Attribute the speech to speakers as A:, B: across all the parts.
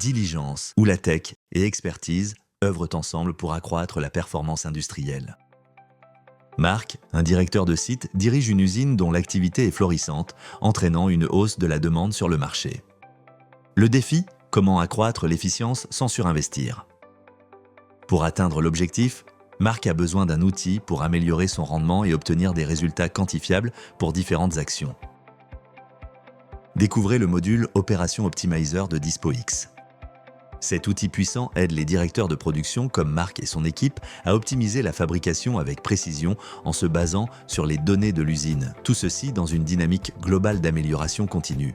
A: diligence, où la tech et expertise œuvrent ensemble pour accroître la performance industrielle. Marc, un directeur de site, dirige une usine dont l'activité est florissante, entraînant une hausse de la demande sur le marché. Le défi, comment accroître l'efficience sans surinvestir. Pour atteindre l'objectif, Marc a besoin d'un outil pour améliorer son rendement et obtenir des résultats quantifiables pour différentes actions. Découvrez le module Opération Optimizer de DispoX. Cet outil puissant aide les directeurs de production comme Marc et son équipe à optimiser la fabrication avec précision en se basant sur les données de l'usine. Tout ceci dans une dynamique globale d'amélioration continue.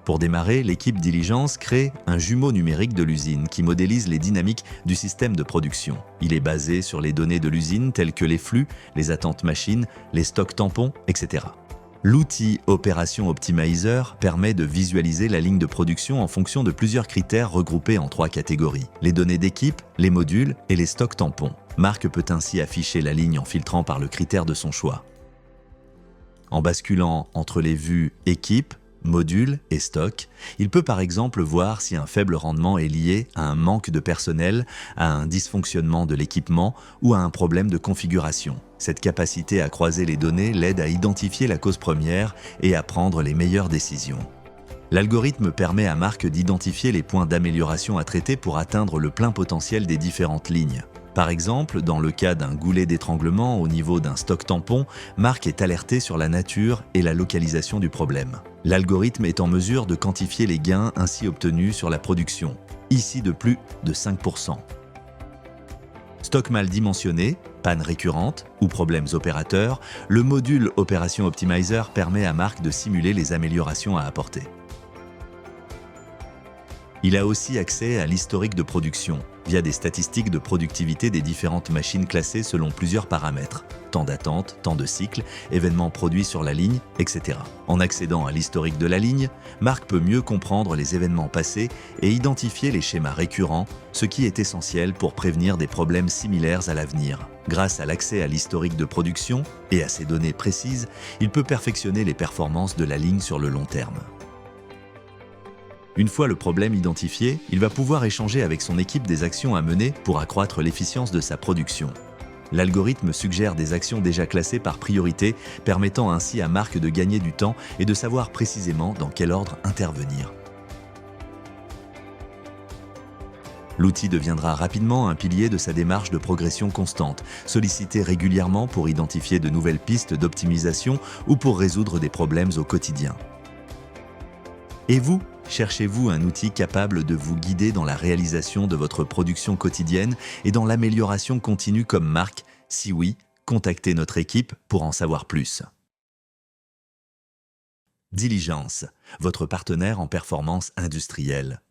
A: Pour démarrer, l'équipe Diligence crée un jumeau numérique de l'usine qui modélise les dynamiques du système de production. Il est basé sur les données de l'usine telles que les flux, les attentes machines, les stocks tampons, etc. L'outil Opération Optimizer permet de visualiser la ligne de production en fonction de plusieurs critères regroupés en 3 catégories. Les données d'équipe, les modules et les stocks tampons. Marc peut ainsi afficher la ligne en filtrant par le critère de son choix. En basculant entre les vues équipe, module et stock, il peut par exemple voir si un faible rendement est lié à un manque de personnel, à un dysfonctionnement de l'équipement ou à un problème de configuration. Cette capacité à croiser les données l'aide à identifier la cause première et à prendre les meilleures décisions. L'algorithme permet à Marc d'identifier les points d'amélioration à traiter pour atteindre le plein potentiel des différentes lignes. Par exemple, dans le cas d'un goulet d'étranglement au niveau d'un stock tampon, Marc est alerté sur la nature et la localisation du problème. L'algorithme est en mesure de quantifier les gains ainsi obtenus sur la production, ici de plus de 5%. Stock mal dimensionné, panne récurrente ou problèmes opérateurs, le module Opération Optimizer permet à Marc de simuler les améliorations à apporter. Il a aussi accès à l'historique de production, via des statistiques de productivité des différentes machines classées selon plusieurs paramètres, temps d'attente, temps de cycle, événements produits sur la ligne, etc. En accédant à l'historique de la ligne, Marc peut mieux comprendre les événements passés et identifier les schémas récurrents, ce qui est essentiel pour prévenir des problèmes similaires à l'avenir. Grâce à l'accès à l'historique de production et à ces données précises, il peut perfectionner les performances de la ligne sur le long terme. Une fois le problème identifié, il va pouvoir échanger avec son équipe des actions à mener pour accroître l'efficience de sa production. L'algorithme suggère des actions déjà classées par priorité, permettant ainsi à Marc de gagner du temps et de savoir précisément dans quel ordre intervenir. L'outil deviendra rapidement un pilier de sa démarche de progression constante, sollicité régulièrement pour identifier de nouvelles pistes d'optimisation ou pour résoudre des problèmes au quotidien. Et vous ? Cherchez-vous un outil capable de vous guider dans la réalisation de votre production quotidienne et dans l'amélioration continue comme Marc? Si oui, contactez notre équipe pour en savoir plus. Diligence, votre partenaire en performance industrielle.